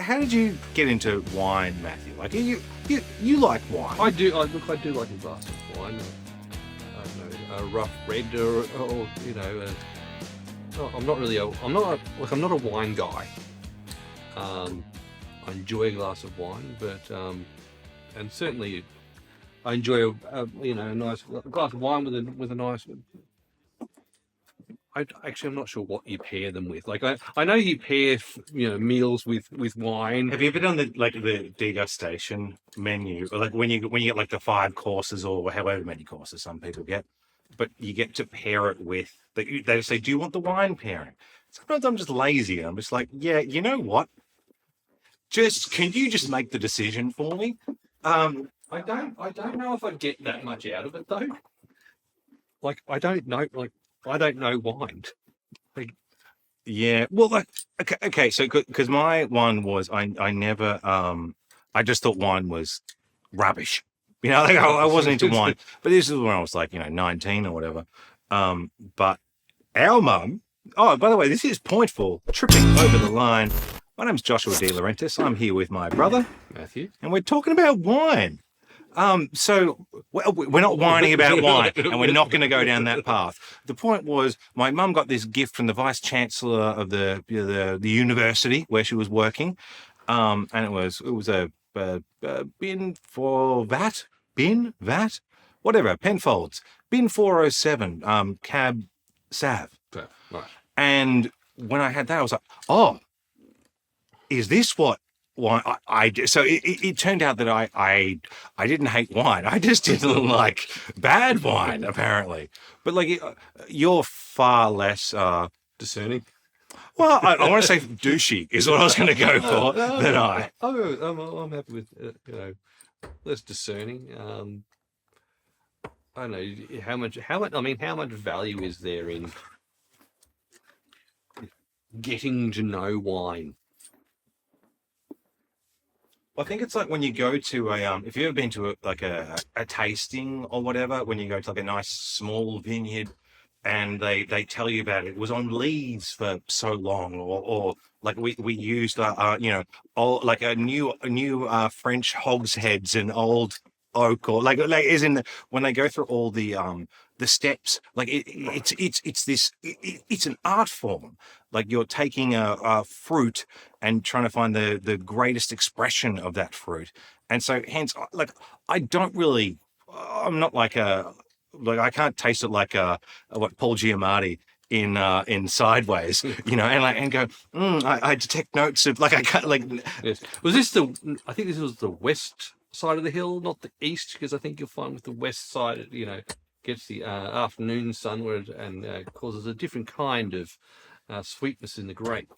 how did you get into wine, Matthew? Like you like wine? I do. I do like a glass of wine. I don't know, a rough red or you know. I'm not really. I'm not a wine guy. I enjoy a glass of wine, but and certainly I enjoy a nice glass of wine with a nice. I'm not sure what you pair them with. Like I know you pair meals with wine. Have you ever done the degustation menu, or like when you get like the 5 courses or however many courses some people get, but you get to pair it with they say, do you want the wine pairing? Sometimes I'm just lazy. I'm just like, yeah, you know what? Can you just make the decision for me? I don't know if I'd get that much out of it though. Like I don't know wine. Like, yeah, well, like okay, so because my one was I never I just thought wine was rubbish. Like I wasn't into wine, but this is when I was like 19 or whatever. But our mum. Oh, by the way, this is Pointful, tripping over the line. My name's Joshua De Laurentiis. I'm here with my brother Matthew, and we're talking about wine. So we're not whining about wine, and we're not going to go down that path. The point was, my mum got this gift from the vice chancellor of the university where she was working, and it was a bin for VAT, whatever, Penfolds, bin 407, cab sav. right. And when I had that, I was like, oh, is this what wine I did? So it turned out that I didn't hate wine. I just didn't like bad wine, apparently. But like you're far less Discerning. well, I want to say douchey is what I was going to go for than I. I'm happy with less discerning. I don't know how much. I mean, how much value is there in getting to know wine? I think it's like when you go to if you've ever been to a tasting or whatever, when you go to like a nice small vineyard and they tell you about it was on leaves for so long, or like we used all like a new French hogsheads and old oak, or like as in when they go through all the steps, like it's an art form. Like you're taking a fruit and trying to find the greatest expression of that fruit, and so hence like I'm not like I can't taste it like what Paul Giamatti in Sideways, and go, I detect notes of, like, I can't, like. Yes. I think this was the west side of the hill, not the east, because I think you'll find with the west side, it gets the afternoon sun and causes a different kind of sweetness in the grape.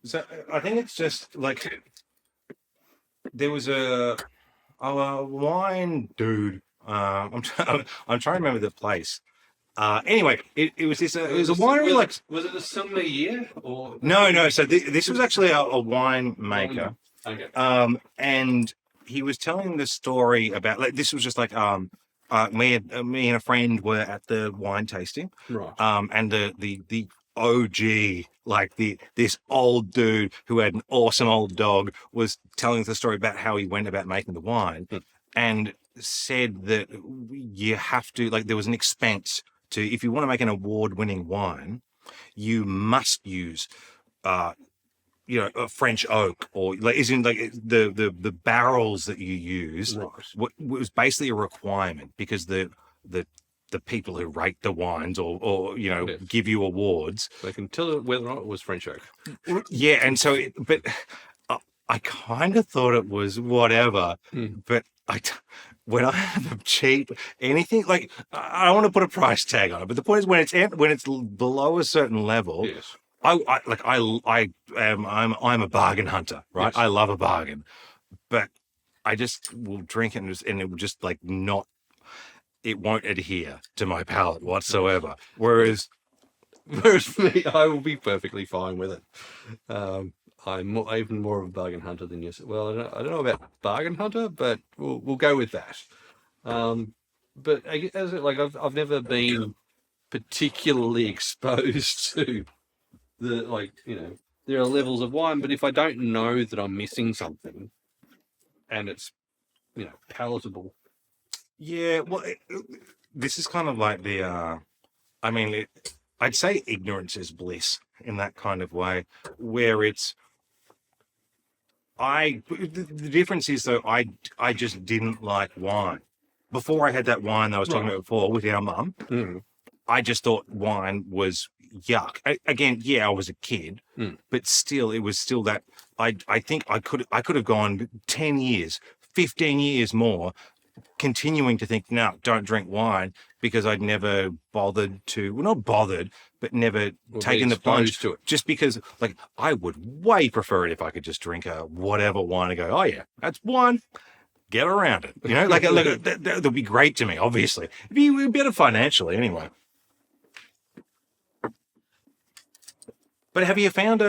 So I think it's just like there was a wine dude. I'm trying to remember the place. Anyway, it was this. It was a winery. Like, was it a sommelier or no? So this was actually a wine maker. Okay. And he was telling the story about, like, this was just like me and a friend were at the wine tasting, right? And the OG, like this old dude who had an awesome old dog, was telling the story about how he went about making the wine, and said that you have to, like, there was an expense to, if you want to make an award-winning wine, you must use a French oak, or like, isn't like the barrels that you use, right, was basically a requirement, because the people who rate the wines or yes, give you awards, they can tell whether or not it was French oak. Yeah, and so, but I kind of thought it was whatever, but when I have a cheap anything, like, I don't want to put a price tag on it, but the point is, when it's below a certain level, Yes. I'm a bargain hunter, right? Yes. I love a bargain, but I just will drink it and it will just like not. It won't adhere to my palate whatsoever. Whereas for me, I will be perfectly fine with it. I'm even more of a bargain hunter than you. Well, I don't know about bargain hunter, but we'll go with that. But I've never been particularly exposed to there are levels of wine, but if I don't know that I'm missing something and it's, palatable. Yeah, well, this is kind of like I mean, I'd say ignorance is bliss in that kind of way, where the difference is though, I just didn't like wine. Before I had that wine that I was talking about before with our mum, I just thought wine was yuck. Again, yeah, I was a kid, but still, it was still that. I think I could have gone 10 years, 15 years more, continuing to think, no, don't drink wine, because I'd never bothered to, well, not bothered, but never taken the plunge to it. Just because, like, I would way prefer it if I could just drink a whatever wine and go, oh yeah, that's wine. Get around it, that would be great to me. Obviously, it'd be better financially anyway. But have you found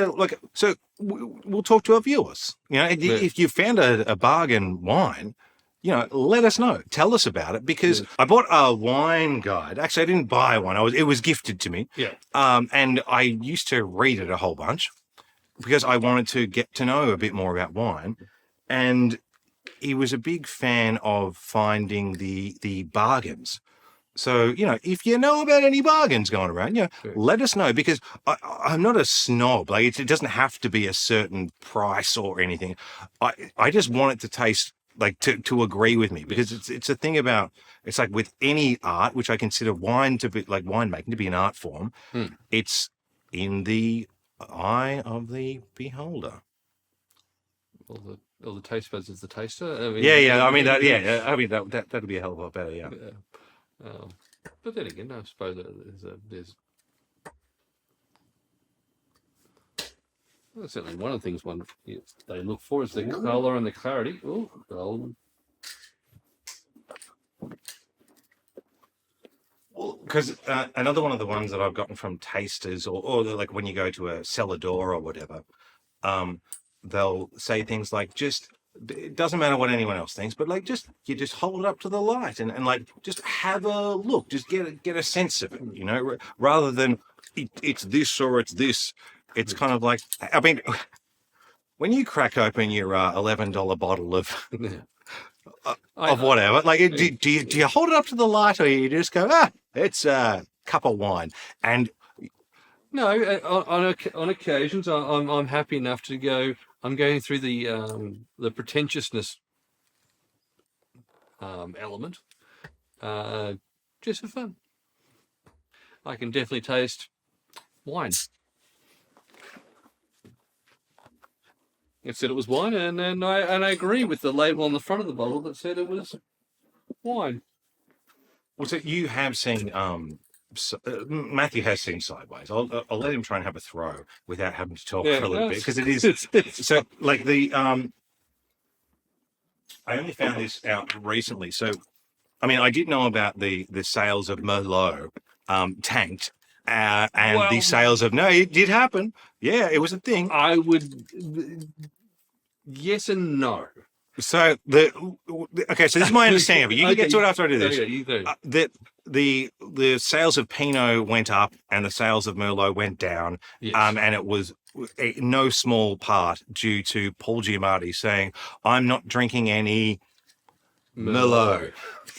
so we'll talk to our viewers. If you found a bargain wine, let us know. Tell us about it, because I bought a wine guide. Actually, I didn't buy one. It was gifted to me. Yeah. And I used to read it a whole bunch because I wanted to get to know a bit more about wine. And he was a big fan of finding the bargains. So, if you know about any bargains going around, let us know, because I'm not a snob. Like, it doesn't have to be a certain price or anything. I just want it to taste like to agree with me, because it's a thing about, it's like with any art, which I consider wine to be like winemaking to be an art form. It's in the eye of the beholder. All the taste buds is the taster. I mean, yeah. I mean that'd be a hell of a lot better. Yeah. But then again, I suppose there's well, certainly one of the things they look for is the colour and the clarity. Oh, gold. Well, because another one of the ones that I've gotten from tasters, or like when you go to a cellar door or whatever, they'll say things like, it doesn't matter what anyone else thinks, but like you just hold it up to the light and like just have a look, just get a sense of it, rather than it's this or it's this. It's kind of like, I mean, when you crack open your $11 bottle of whatever, like, do you hold it up to the light, or you just go, it's a cup of wine? And no, on occasions, I'm happy enough to go. I'm going through the pretentiousness element, just for fun. I can definitely taste wine. It said it was wine, and I agree with the label on the front of the bottle that said it was wine. Well, so you have seen Matthew has seen Sideways. I'll let him try and have a throw without having to talk for a little bit, because it is so like I only found this out recently. So, I mean, I did know about the sales of Merlot tanked, and the sales of it did happen. Yeah, it was a thing. I would, yes and no. So okay, so this is my understanding of it. You can get to it after I do this. You do. The sales of Pinot went up and the sales of Merlot went down. Yes. And it was no small part due to Paul Giamatti saying, "I'm not drinking any Merlot."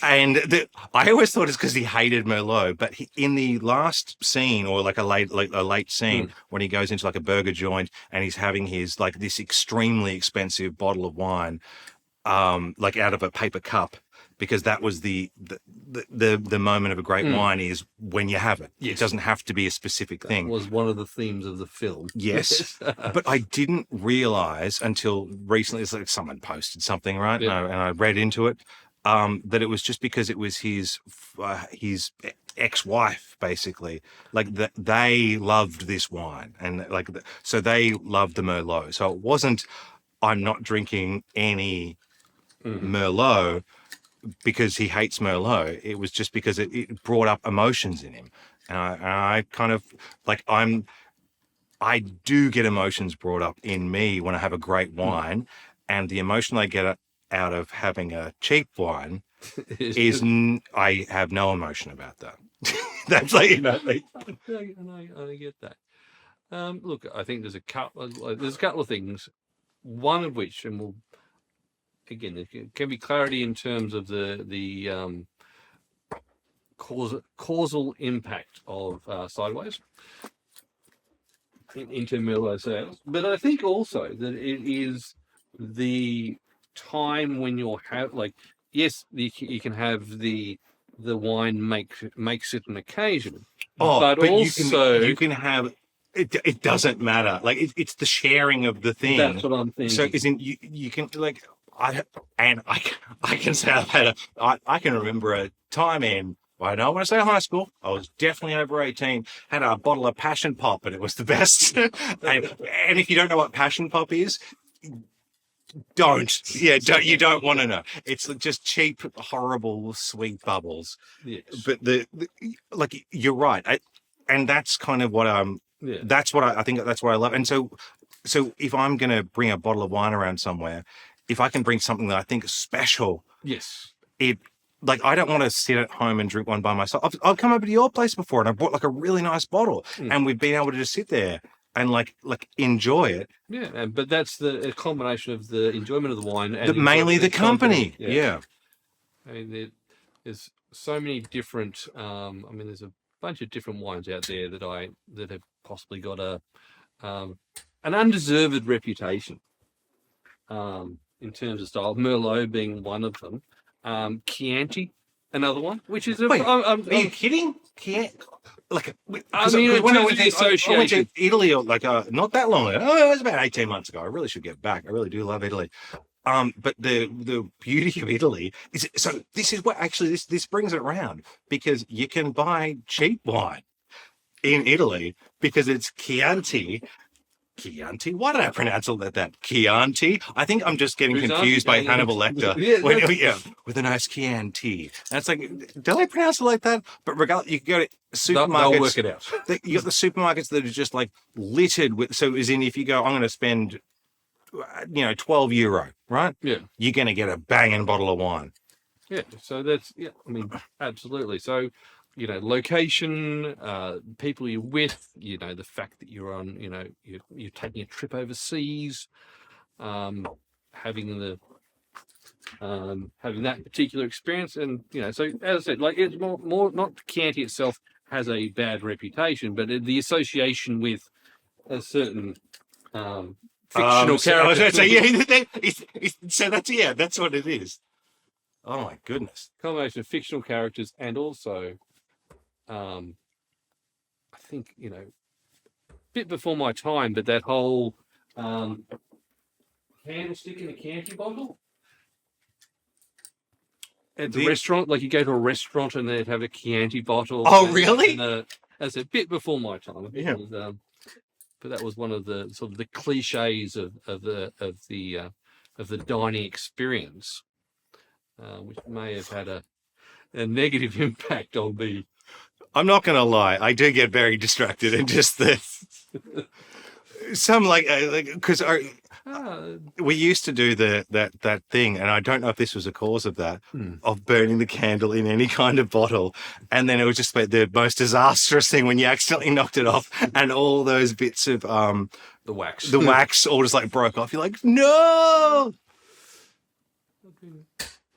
And I always thought it's because he hated Merlot, but in the last scene, or like a late scene, when he goes into like a burger joint and he's having his like this extremely expensive bottle of wine, like out of a paper cup, because that was the moment of a great wine is when you have it. Yes. It doesn't have to be a specific thing. That was one of the themes of the film. Yes, but I didn't realize until recently. It's like someone posted something, right? Yeah. And I read into it. That it was just because it was his ex-wife, basically, like that they loved this wine, and like so they loved the Merlot. So it wasn't, I'm not drinking any Merlot because he hates Merlot. It was just because it brought up emotions in him, and I kind of like I do get emotions brought up in me when I have a great wine, and the emotion I get out of having a cheap wine is I have no emotion about that. That's like, like, I get that. Look, I think there's a couple. There's a couple of things. One of which, and we'll again, there can be clarity in terms of the causal impact of sideways into Merlot sales, but I think also that it is the time when you're yes, you can have the wine makes it an occasion, but but also you can have it. It doesn't matter. Like it's the sharing of the thing. that's what I'm So thinking. isn't you can like I can say I've had I can remember a time in. I don't want to say high school. I was definitely over 18. Had a bottle of Passion Pop, and it was the best. And if you don't know what Passion Pop is, you don't want to know. It's just cheap, horrible, sweet bubbles. Yes. But like you're right, and that's kind of what Yeah. that's what I think that's what I love. And so if I'm going to bring a bottle of wine around somewhere, if I can bring something that I think is special, Yes. it like I don't want to sit at home and drink one by myself. I've come over to your place before and I bought like a really nice bottle, and we've been able to just sit there and like enjoy it. Yeah, but that's a combination of the enjoyment of the wine and Mainly the company. Yeah. I mean, there's so many different. I mean, there's a bunch of different wines out there that have possibly got an undeserved reputation in terms of style. Merlot being one of them. Chianti, another one, which is Wait, are you kidding? Like, I mean, when I went to Italy, like not that long ago. Oh, it was about 18 months ago. I really should get back. I really do love Italy. But the beauty of Italy is so. This is what actually this brings it around, because you can buy cheap wine in Italy because it's Chianti. Chianti? Why did I pronounce it like that? Chianti? I think I'm just getting confused by Hannibal Lecter. With a nice Chianti. And it's like, did I pronounce it like that? But regardless, you can go to supermarkets. They'll work it out. You got the supermarkets that are just like littered with. So, as in, if you go, I'm going to spend, €12, right? Yeah. You're going to get a banging bottle of wine. Yeah. So that's, I mean, absolutely. So, location, people you're with, the fact that you're on, you're taking a trip overseas, having that particular experience, and so as I said, like it's more not Chianti itself has a bad reputation, but the association with a certain fictional character. That's what it is. Oh my goodness! Combination of fictional characters and also. I think a bit before my time, but that whole candlestick in a Chianti bottle at the restaurant, like you go to a restaurant and they'd have a Chianti bottle. Oh, really? That's a bit before my time. Yeah. But that was one of the sort of the cliches of the dining experience, which may have had a negative impact on me. I'm not going to lie. I do get very distracted and just some because we used to do that thing, and I don't know if this was a cause of that, of burning the candle in any kind of bottle, and then it was just the most disastrous thing when you accidentally knocked it off, and all those bits of the wax all just like broke off. You're like, no. I've been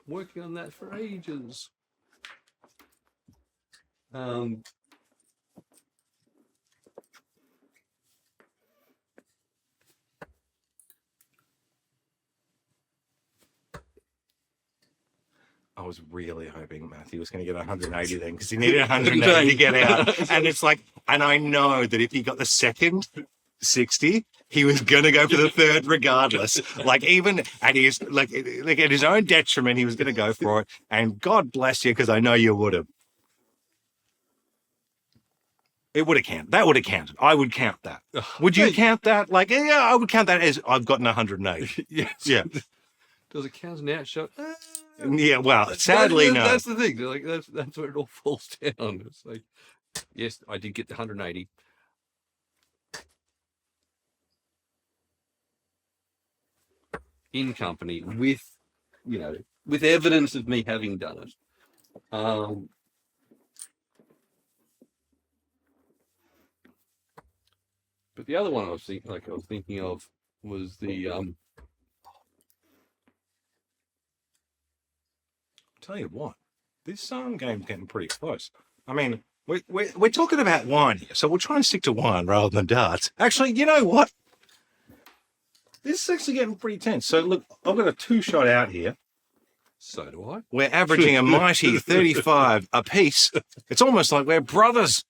working on that for ages. I was really hoping Matthew was going to get 180 then, because he needed 180 to get out. And it's like, and I know that if he got the second 60, he was going to go for the third regardless. Like even at his at his own detriment, he was going to go for it. And God bless you, because I know you would have. It would have counted. That would have counted. I would count that. Would you count that? Like, yeah, I would count that as I've gotten 180. Yes. Yeah. Does it count as an outshot? Yeah, well, sadly, no. That's the thing. Like that's where it all falls down. It's like, yes, I did get the 180. In company with, with evidence of me having done it. But the other one I was thinking of was the Tell you what, this game's getting pretty close. I mean, we're talking about wine here, so we'll try and stick to wine rather than darts. Actually, you know what? This is actually getting pretty tense. So look, I've got a 2-shot out here. So do I. We're averaging a mighty 35 apiece. It's almost like we're brothers.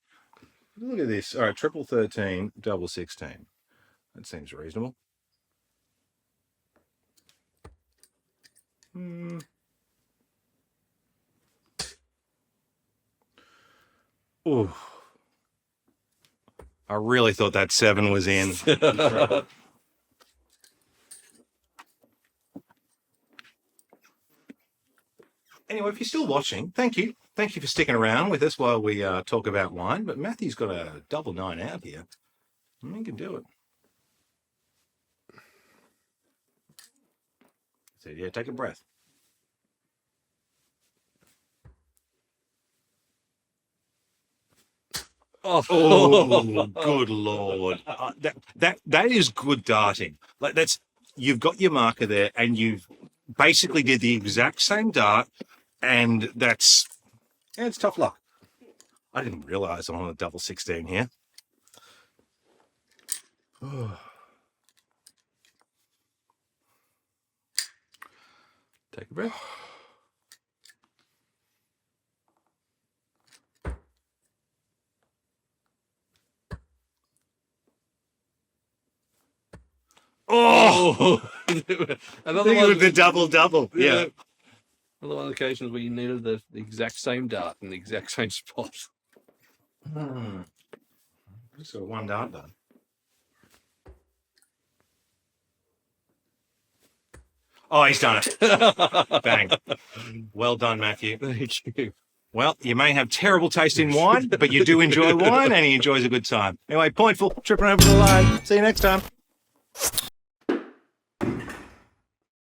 Look at this. All right, triple 13, double 16. That seems reasonable. Ooh. I really thought that 7 was in. Anyway, if you're still watching, thank you. Thank you for sticking around with us while we talk about wine. But Matthew's got a double 9 out here. He can do it. So, yeah, take a breath. Oh, good Lord. That is good darting. Like you've got your marker there and you've basically did the exact same dart, and it's tough luck. I didn't realize I'm on a double 16 here. Take a breath. Oh, another one with the double. Yeah. Another one of the occasions where you needed the exact same dart in the exact same spot. Just got one dart done. Oh, he's done it. Bang. Well done, Matthew. Thank you. Well, you may have terrible taste in wine, but you do enjoy wine and he enjoys a good time. Anyway, Pointful, tripping over the line. See you next time.